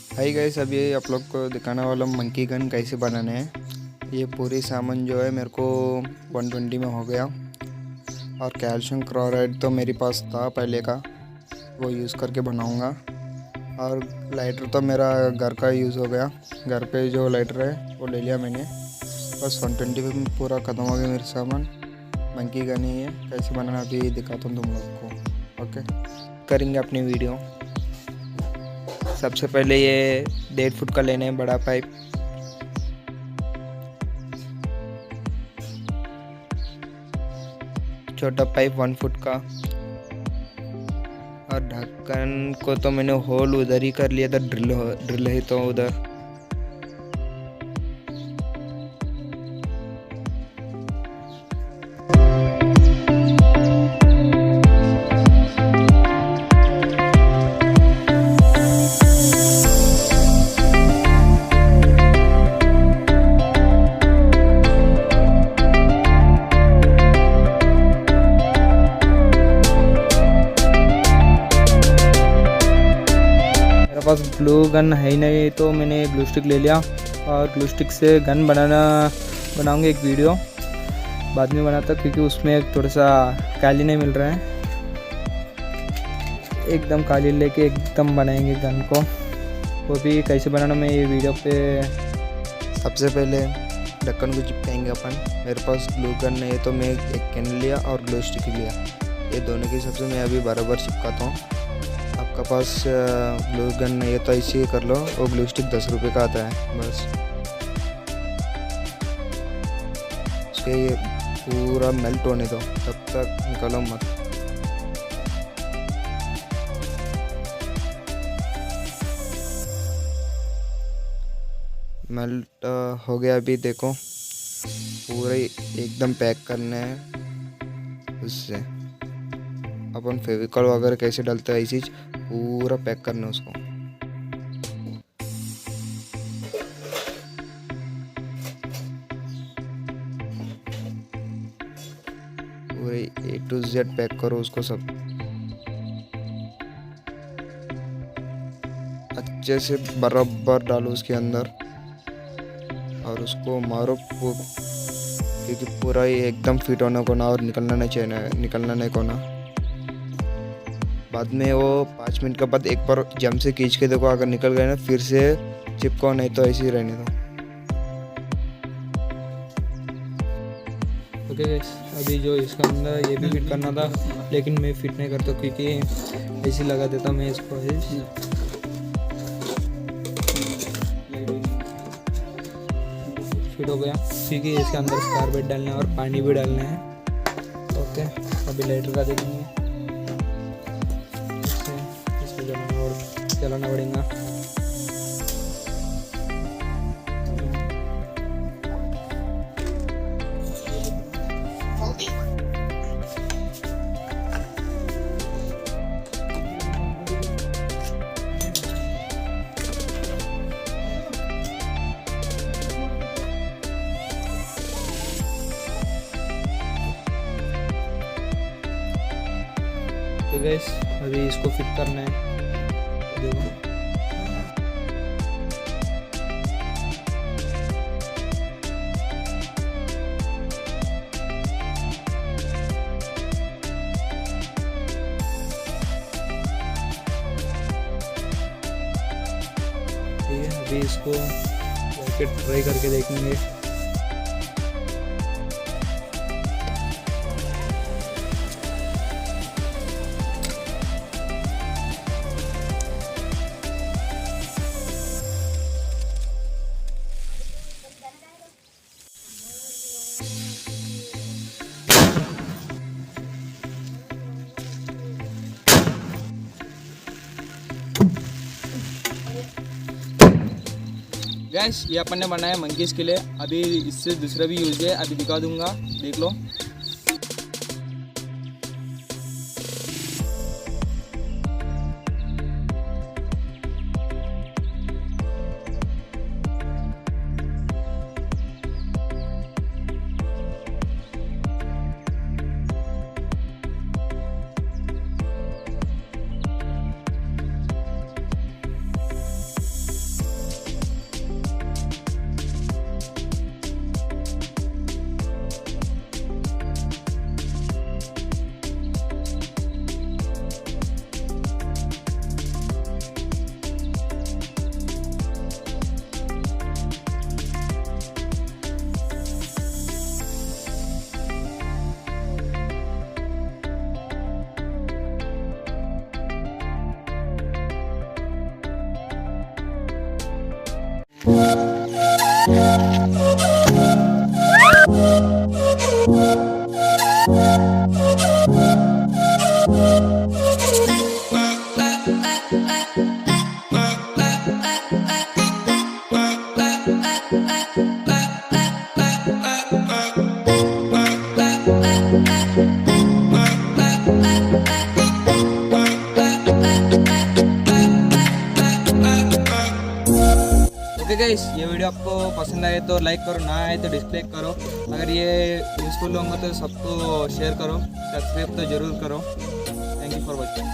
Hi guys, अभी आप लोग को दिखाने वाला मंकी गन कैसे बनाने हैं। ये पूरी सामान जो है मेरे को 120 में हो गया। और कैल्शियम क्लोराइड तो मेरे पास था पहले का, वो यूज़ करके बनाऊंगा। और लाइटर तो मेरा घर का यूज़ हो गया, घर पे जो लाइटर है वो ले लिया मैंने। बस 120 में पूरा ख़त्म हो गया मेरा सामान। मंकी गन ही है, कैसे बनाना अभी दिखाता हूँ तुम लोग को। ओके, करेंगे अपनी वीडियो। सबसे पहले ये 1.5 फुट का लेना है बड़ा पाइप। छोटा पाइप 1 फुट का। और ढक्कन को तो मैंने होल उधर ही कर लिया था, ड्रिल है तो उधर। पास ग्लू गन है ही नहीं तो मैंने ग्लू स्टिक ले लिया। और ग्लू स्टिक से गन बनाऊंगा एक वीडियो बाद में बनाता, क्योंकि उसमें थोड़ा सा काली नहीं मिल रहा है। एकदम काली लेके एकदम बनाएंगे गन को, वो भी कैसे बनाना मैं ये वीडियो पे। सबसे पहले ढक्कन को चिपकाएंगे अपन। मेरे पास ग्लू गन नहीं है तो मैं एक कैन लिया और ग्लू स्टिक लिया। ये दोनों के सबसे मैं अभी बराबर चिपकाता हूँ। आपका पास ग्लू गन नहीं है तो ऐसे ही कर लो। वो ग्लू स्टिक 10 रुपये का आता है बस। उसके ये पूरा मेल्ट होने दो, तब तक निकालो मत। मेल्ट हो गया। अभी देखो पूरे एकदम पैक करना है उससे। अपन फेविकॉल वगैरह कैसे डालते हैं ऐसी पूरा पैक करना है उसको। पूरे A to Z पैक करो उसको सब अच्छे से, बराबर डालो उसके अंदर और उसको मारो, क्योंकि पूरा ही एकदम फिट होने को ना और निकलना नहीं को ना। बाद में वो 5 मिनट के बाद एक बार जम से खींच के देखो, अगर निकल गए ना फिर से चिपको, नहीं तो ऐसे ही रहने दो। ओके गाइस, अभी जो इसका अंदर ये भी फिट करना था लेकिन मैं फिट नहीं करता, क्योंकि ऐसे लगा देता मैं इसको। फिट हो गया, क्योंकि इसके अंदर कार्बेट डालना है और पानी भी डालना है। ओके, अभी लाइटर का देखेंगे, चलाना पड़ेगा। तो गाइस, अभी इसको फिट करना है। देखो ठीक है, अभी इसको ट्राई करके देखेंगे। गैस, ये अपन ने बनाया मंकीज़ के लिए। अभी इससे दूसरा भी यूज़ है, अभी दिखा दूंगा, देख लो। ओके गाइस, ये वीडियो आपको पसंद आए तो लाइक करो, ना आए तो डिसलाइक करो। अगर ये यूज़फुल होंगे तो सबको शेयर करो, सब्सक्राइब तो ज़रूर करो। Thank you for watching.